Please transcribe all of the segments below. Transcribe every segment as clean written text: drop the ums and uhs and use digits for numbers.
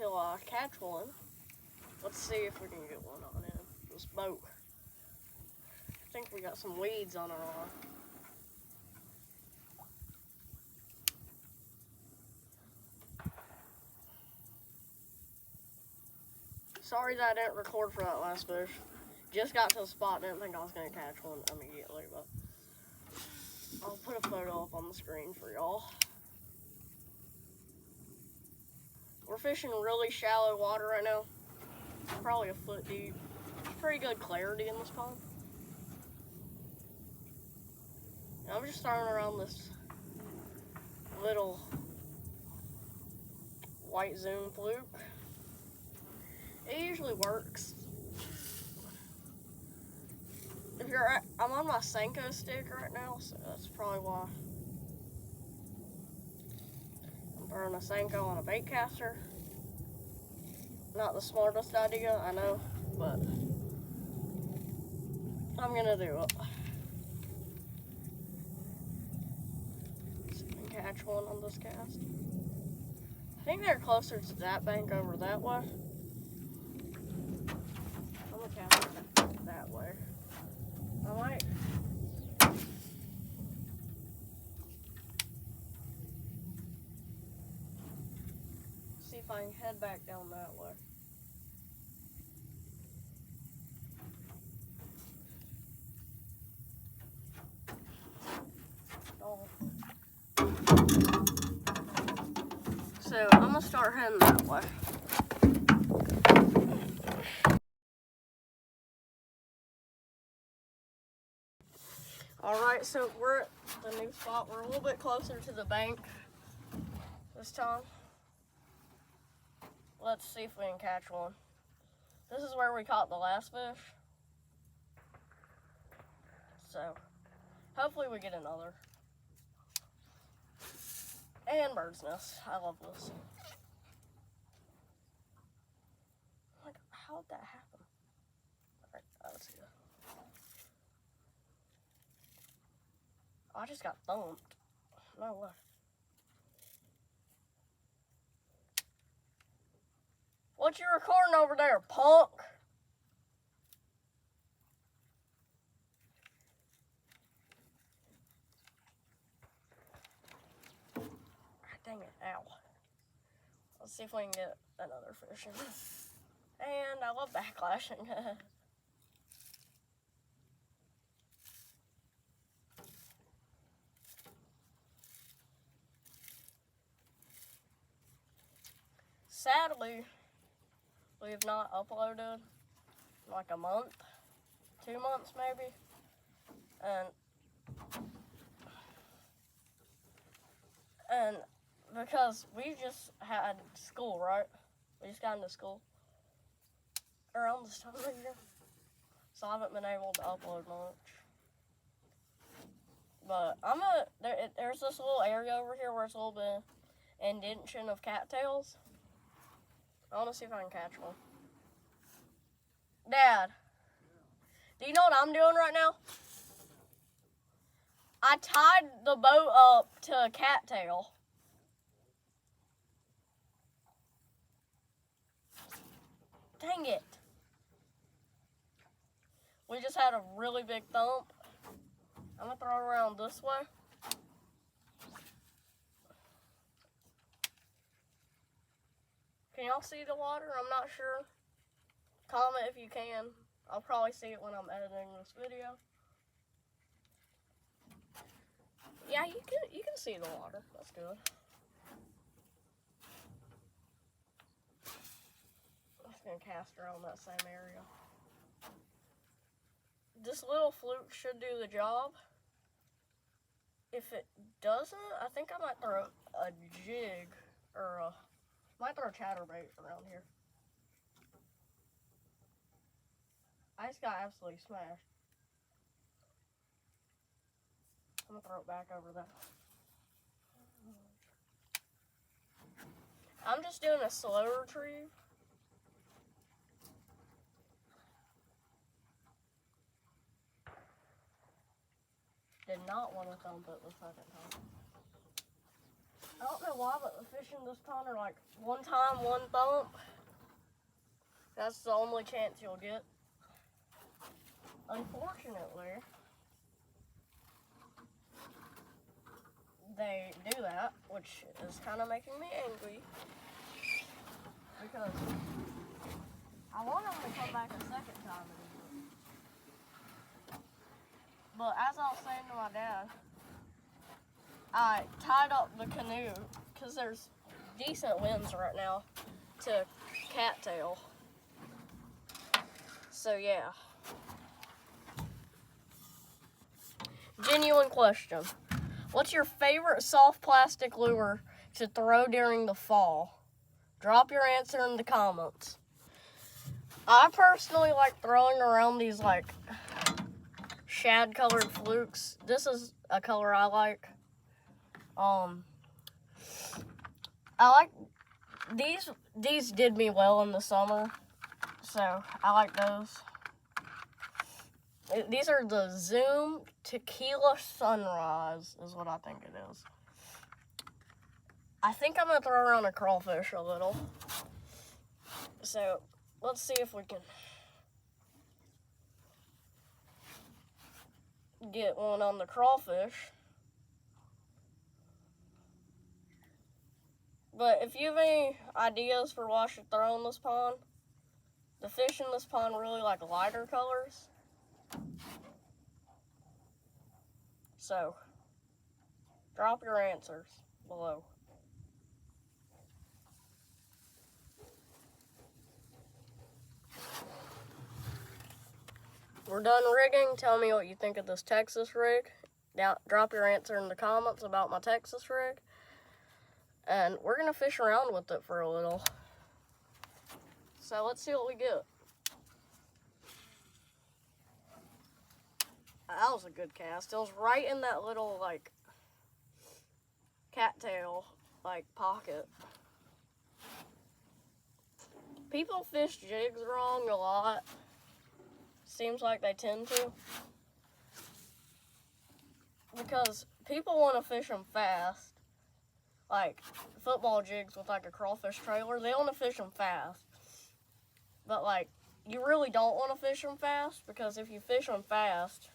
till I catch one. Let's see if we can get one on in this boat. I think we got some weeds on our arm. Sorry that I didn't record for that last fish. Just got to the spot, didn't think I was going to catch one immediately, but I'll put a photo up on the screen for y'all. We're fishing really shallow water right now. It's probably a foot deep. Pretty good clarity in this pond. And I'm just throwing around this little white zoom fluke. It usually works. I'm on my Senko stick right now, so that's probably why. I'm throwing a Senko on a bait caster. Not the smartest idea, I know, but I'm gonna do it. See if I can catch one on this cast. I think they're closer to that bank over that way. I'm gonna cast it that way. I might. See if I can head back down that way. Oh. So I'm gonna start heading that way. Alright, so we're at the new spot. We're a little bit closer to the bank this time. Let's see if we can catch one. This is where we caught the last fish. So, hopefully we get another. And bird's nest. I love this. Like, how did that happen? Alright, let's see. I just got thumped. No way. What you recording over there, punk? Dang it, ow. Let's see if we can get another fish in. And I love backlashing. Sadly, we have not uploaded in like a month, 2 months maybe, and because we just had school, right? We just got into school around this time of year, so I haven't been able to upload much. But there's this little area over here where it's a little bit indentation of cattails. I want to see if I can catch one. Dad, do you know what I'm doing right now? I tied the boat up to a cattail. Dang it. We just had a really big thump. I'm going to throw it around this way. Can y'all see the water? I'm not sure. Comment if you can. I'll probably see it when I'm editing this video. Yeah, you can see the water. That's good. I'm just gonna cast around that same area. This little fluke should do the job. If it doesn't, I think I might throw a jig or might throw a chatterbait around here. I just got absolutely smashed. I'm gonna throw it back over there. I'm just doing a slow retrieve. Did not want to thump it the second time. I don't know why, but the fish in this pond are like one time, one thump. That's the only chance you'll get. Unfortunately, they do that, which is kind of making me angry. Because I want them to come back a second time. But as I was saying to my dad, I tied up the canoe because there's decent winds right now to cattail. So yeah. Genuine question. What's your favorite soft plastic lure to throw during the fall? Drop your answer in the comments. I personally like throwing around these like shad colored flukes. This is a color I like. I like these did me well in the summer, so I like those. These are the Zoom Tequila Sunrise is what I think it is. I think I'm gonna throw around a crawfish a little. So let's see if we can get one on the crawfish. But if you have any ideas for what I should throw in this pond, the fish in this pond really like lighter colors. So, drop your answers below. We're done rigging. Tell me what you think of this Texas rig. Now, drop your answer in the comments about my Texas rig. And we're going to fish around with it for a little. So let's see what we get. That was a good cast. It was right in that little, like, cattail, like, pocket. People fish jigs wrong a lot. Seems like they tend to. Because people want to fish them fast. Like, football jigs with, like, a crawfish trailer. They want to fish them fast. But, like, you really don't want to fish them fast. Because if you fish them fast,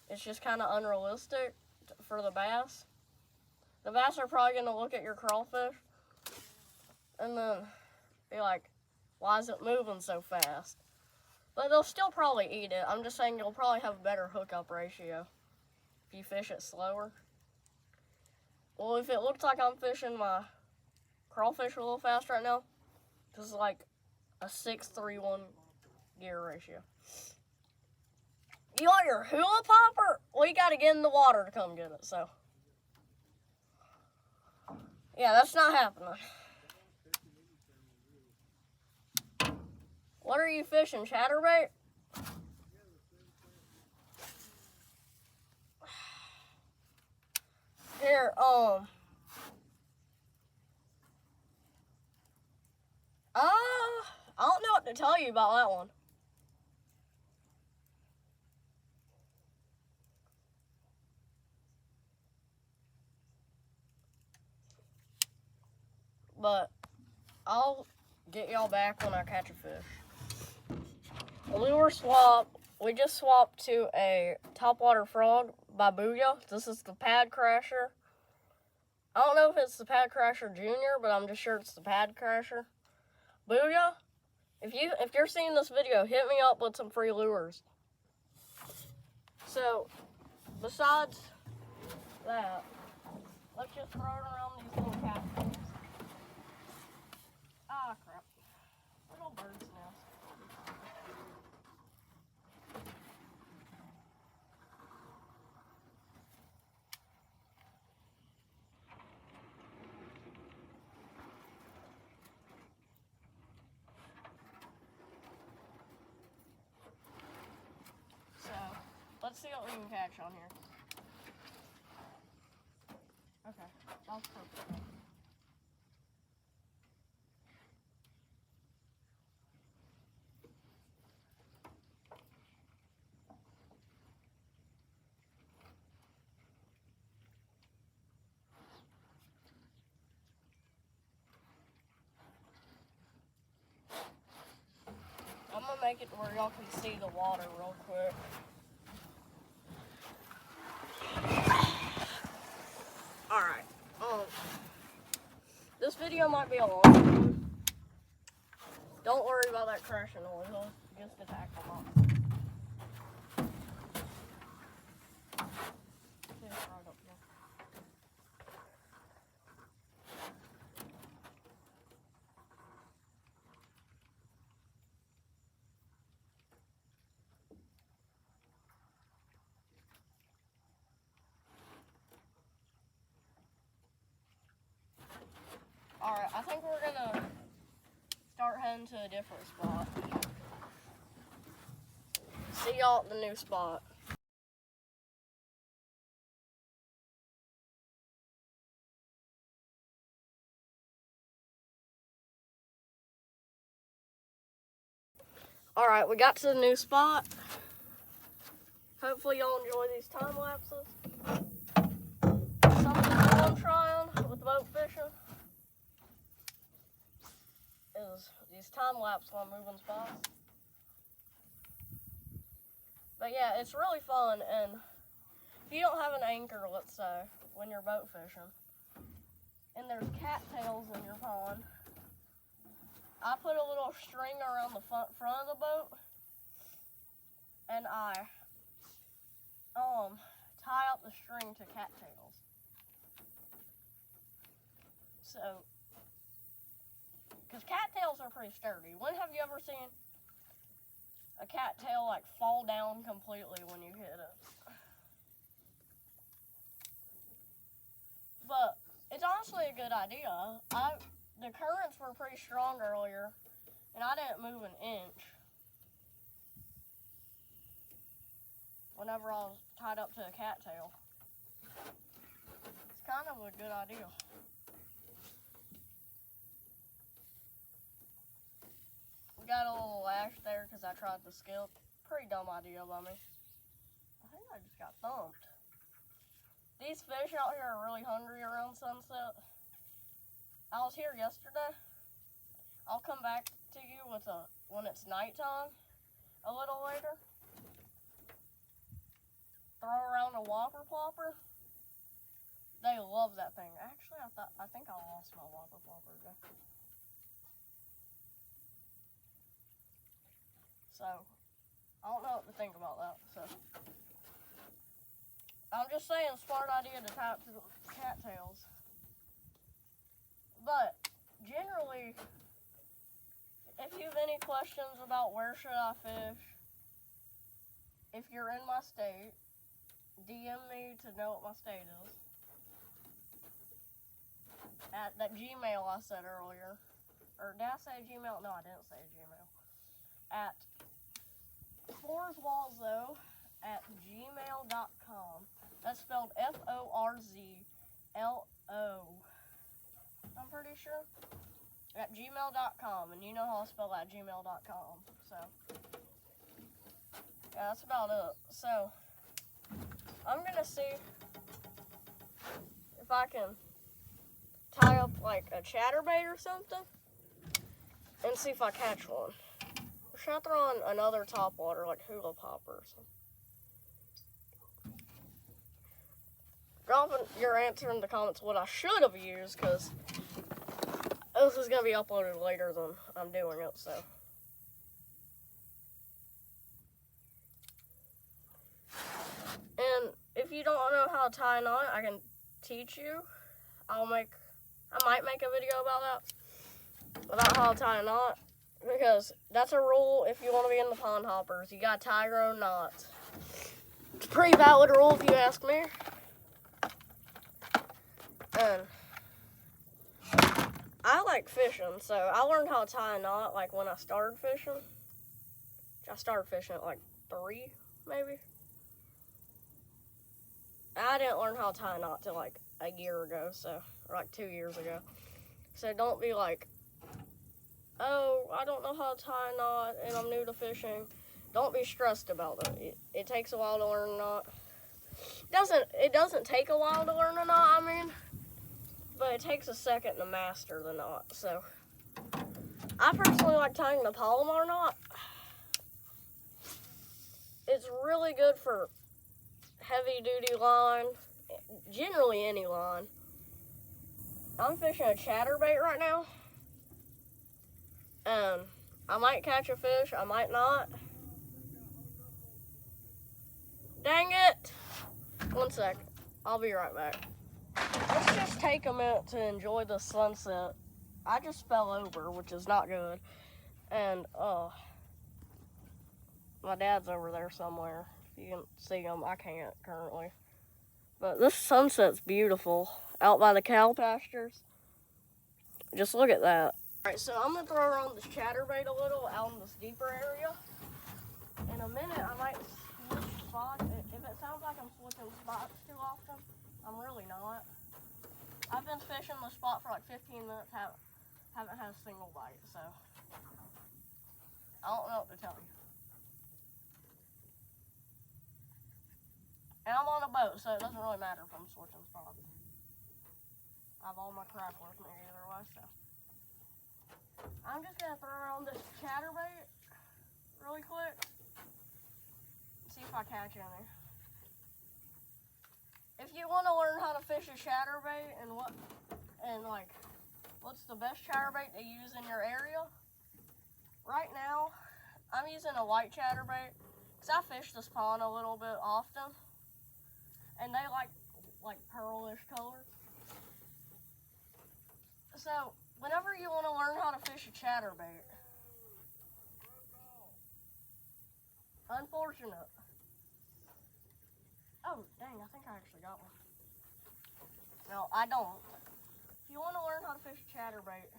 it's just kind of unrealistic for the bass. The bass are probably going to look at your crawfish and then be like, why is it moving so fast? But they'll still probably eat it. I'm just saying you'll probably have a better hookup ratio if you fish it slower. Well, if it looks like I'm fishing my crawfish a little fast right now, this is like a 6-3-1 gear ratio. You want your hula popper? Well, you gotta get in the water to come get it, so. Yeah, that's not happening. What are you fishing, chatterbait? Here, I don't know what to tell you about that one. But I'll get y'all back when I catch a fish. Lure swap. We just swapped to a topwater frog by Booyah. This is the Pad Crasher. I don't know if it's the Pad Crasher Junior, but I'm just sure it's the Pad Crasher. Booyah, if you're seeing this video, hit me up with some free lures. So, besides that, let's just throw it around these little catfish. Ah, crap. Little bird's nest. So, let's see what we can catch on here. Okay, that's perfect. make it to where y'all can see the water real quick. Alright, this video might be a long one. Don't worry about that crashing noise, I'll just attack them all. Right up here. Alright, I think we're gonna start heading to a different spot. See y'all at the new spot. Alright, we got to the new spot. Hopefully y'all enjoy these time lapses. Something new I'm trying with boat fishing is these time lapse while moving spots. But yeah, it's really fun, and if you don't have an anchor, let's say, when you're boat fishing, and there's cattails in your pond, I put a little string around the front of the boat, and I tie up the string to cattails. So, because cattails are pretty sturdy. When have you ever seen a cattail like fall down completely when you hit it? But it's honestly a good idea. The currents were pretty strong earlier, and I didn't move an inch whenever I was tied up to a cattail. It's kind of a good idea. We got a little lash there because I tried to skip. Pretty dumb idea by me. I think I just got thumped. These fish out here are really hungry around sunset. I was here yesterday. I'll come back to you with when it's nighttime a little later. Throw around a whopper plopper. They love that thing. Actually, I think I lost my whopper plopper today. So, I don't know what to think about that. So, I'm just saying, smart idea to tie up to the cattails. But, generally, if you have any questions about where should I fish, if you're in my state, DM me to know what my state is. At that Gmail I said earlier. Or did I say Gmail? No, I didn't say Gmail. At FlorzWalzo@gmail.com. That's spelled FORZLO. I'm pretty sure. At gmail.com, and you know how I spell that, gmail.com. So, yeah, that's about it. So, I'm gonna see if I can tie up like a chatterbait or something and see if I catch one. Or should I throw on another topwater like hula popper or something? Drop your answer in the comments what I should have used, because this is going to be uploaded later than I'm doing it, so. And if you don't know how to tie a knot, I can teach you. I might make a video about how to tie a knot, because that's a rule if you want to be in the pond hoppers. You got to tie your own knots. It's a pretty valid rule if you ask me. And I like fishing, so I learned how to tie a knot like when I started fishing. I started fishing at like 3, maybe. I didn't learn how to tie a knot till like a year ago, so, or like 2 years ago. So don't be like, oh, I don't know how to tie a knot and I'm new to fishing. Don't be stressed about it. It takes a while to learn a knot. It doesn't take a while to learn a knot, I mean. But it takes a second to master the knot, so. I personally like tying the Palomar knot. It's really good for heavy duty line, generally any line. I'm fishing a chatterbait right now. I might catch a fish, I might not. Dang it! 1 second, I'll be right back. Let's just take a minute to enjoy the sunset. I just fell over, which is not good. And, my dad's over there somewhere. If you can see him, I can't currently. But this sunset's beautiful. Out by the cow pastures. Just look at that. Alright, so I'm going to throw around this chatterbait a little out in this deeper area. In a minute, I might switch spots. If it sounds like I'm switching spots too often, I'm really not. I've been fishing the spot for like 15 minutes, haven't had a single bite, so I don't know what to tell you. And I'm on a boat, so it doesn't really matter if I'm switching spots. I have all my crap with me either way, so. I'm just gonna throw on this chatterbait really quick. See if I catch any. If you want to learn how to fish a chatterbait and what's the best chatterbait to use in your area, right now I'm using a white chatterbait because I fish this pond a little bit often, and they like pearlish colors. So whenever you want to learn how to fish a chatterbait, unfortunate. Oh, dang, I think I actually got one. No, I don't. If you want to learn how to fish a chatterbait,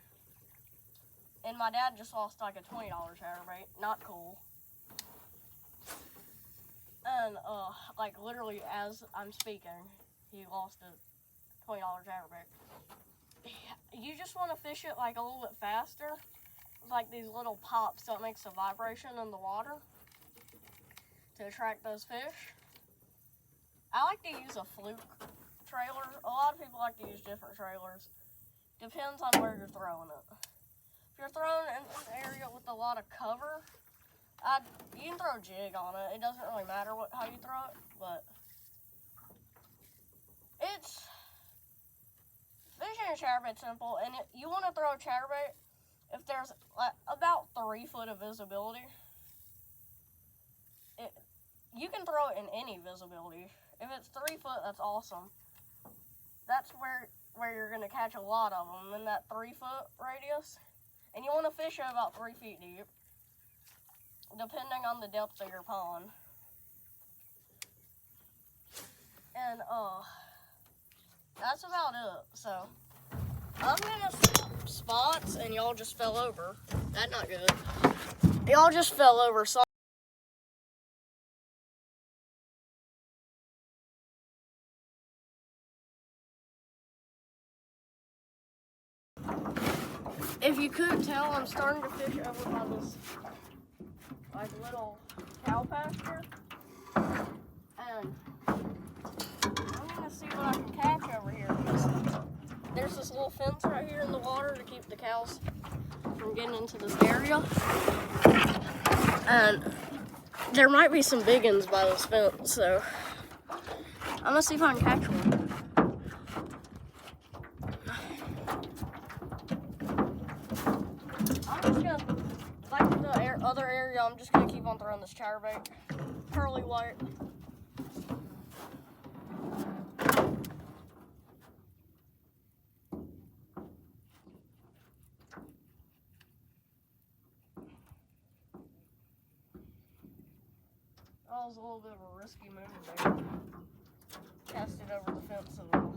and my dad just lost like a $20 chatterbait, not cool. And, like literally as I'm speaking, he lost a $20 chatterbait. You just want to fish it like a little bit faster, like these little pops so it makes a vibration in the water to attract those fish. I like to use a fluke trailer. A lot of people like to use different trailers. Depends on where you're throwing it. If you're throwing it in an area with a lot of cover, you can throw a jig on it. It doesn't really matter how you throw it, but fishing a chatterbait's simple, and you want to throw a chatterbait if there's like about 3 foot of visibility. You can throw it in any visibility. If it's 3 foot, that's awesome. That's where you're gonna catch a lot of them, in that 3 foot radius. And you want to fish it about 3 feet deep, depending on the depth of your pond. And that's about it. So I'm gonna swap spots, and y'all just fell over. That's not good. Y'all just fell over. So if you couldn't tell, I'm starting to fish over by this little cow pasture, and I'm gonna see what I can catch over here. There's this little fence right here in the water to keep the cows from getting into this area, and there might be some big ones by this fence, so I'm gonna see if I can catch one. Like the other area, I'm just gonna keep on throwing this chatterbait, pearly white. That was a little bit of a risky move there. Cast it over the fence a little.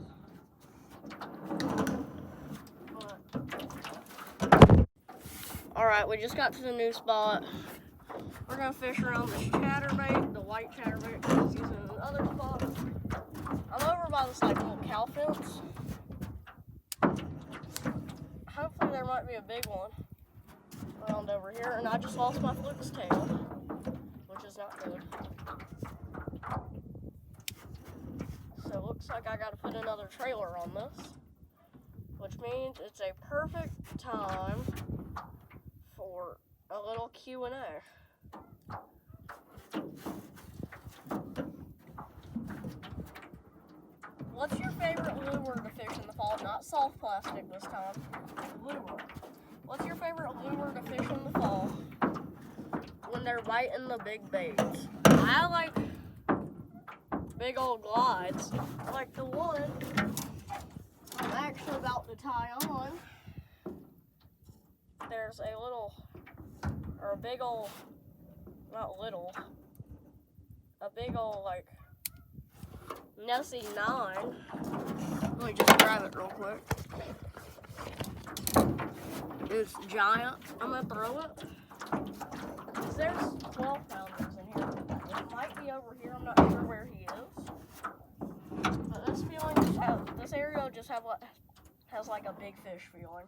Alright, we just got to the new spot. We're gonna fish around this chatterbait, the white chatterbait I was using in the other spot. I'm over by this little cow fence. Hopefully there might be a big one around over here, and I just lost my fluke's tail, which is not good. So it looks like I gotta put another trailer on this, which means it's a perfect time for a little Q&A. soft plastic this time. Lure. What's your favorite lure to fish in the fall? When they're biting the big baits. I like big old glides. Like the one I'm actually about to tie on. There's a little, or a big old, not little, a big old like Nessie 9. Let me just grab it real quick. It's giant. I'm gonna throw it. There's 12 pounders in here. It might be over here. I'm not sure where he is. But this feeling just this area just has like a big fish feeling.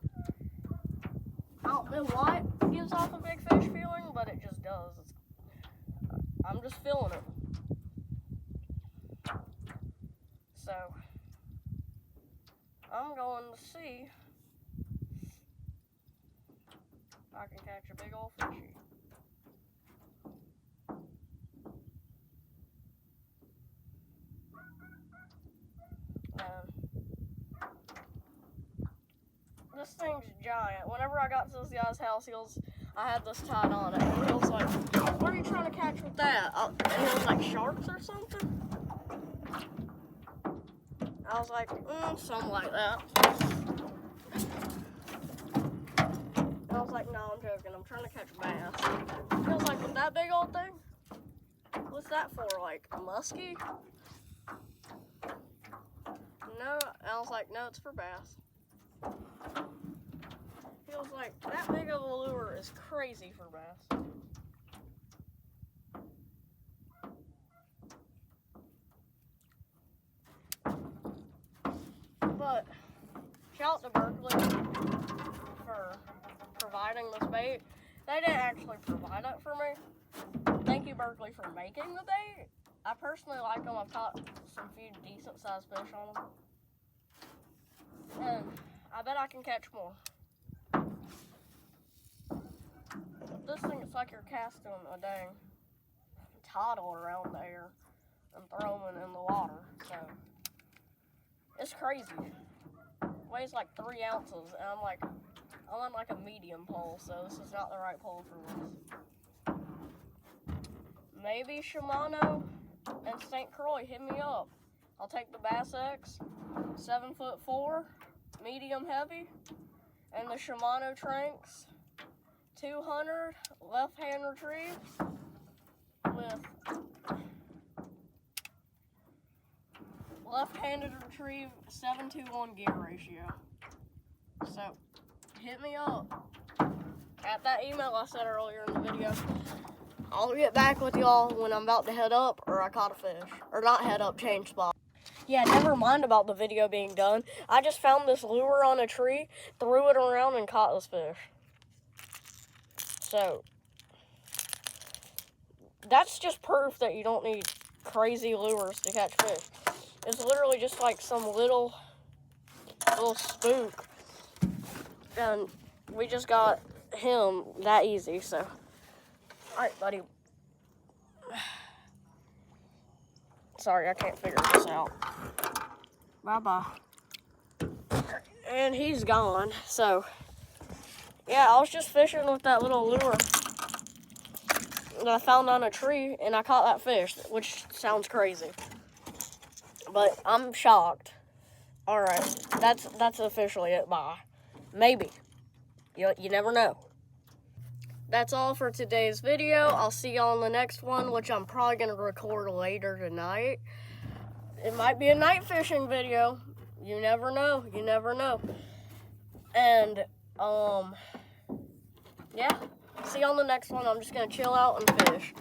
I don't know why it gives off a big fish feeling, but it just does. I'm just feeling it. So, I'm going to see if I can catch a big old fishy. This thing's giant. Whenever I got to this guy's house, I had this tied on it, and he was like, "What are you trying to catch with that?" And he was like, "Sharks or something?" I was like, something like that. And I was like, "No, I'm joking. I'm trying to catch bass." He was like, "With that big old thing? What's that for? Like a muskie?" No, and I was like, "No, it's for bass." He was like, "That big of a lure is crazy for bass." But shout out to Berkley for providing this bait. They didn't actually provide it for me. Thank you, Berkley, for making the bait. I personally like them. I've caught some few decent sized fish on them. And I bet I can catch more. This thing, it's like you're casting a dang toddle around there and throwing it in the water. So it's crazy. It weighs like 3 ounces, and I'm on like a medium pole, so this is not the right pole for this. Maybe Shimano and St. Croix hit me up. I'll take the Bass X 7'4", medium heavy, and the Shimano Tranx 200 left-hand retrieve with left-handed retrieve 7:1 gear ratio. So hit me up at that email I said earlier in the video. I'll get back with y'all when I'm about to head up or I caught a fish. Or not head up, change spot. Yeah, never mind about the video being done. I just found this lure on a tree, threw it around, and caught this fish. So, that's just proof that you don't need crazy lures to catch fish. It's literally just like some little spook. And we just got him that easy, so. Alright, buddy. Sorry, I can't figure this out. Bye-bye. And he's gone, so. Yeah, I was just fishing with that little lure that I found on a tree, and I caught that fish, which sounds crazy. But I'm shocked. Alright, that's officially it. Bye. Maybe. You never know. That's all for today's video. I'll see y'all in the next one, which I'm probably going to record later tonight. It might be a night fishing video. You never know. You never know. And, yeah. See y'all in the next one. I'm just going to chill out and fish.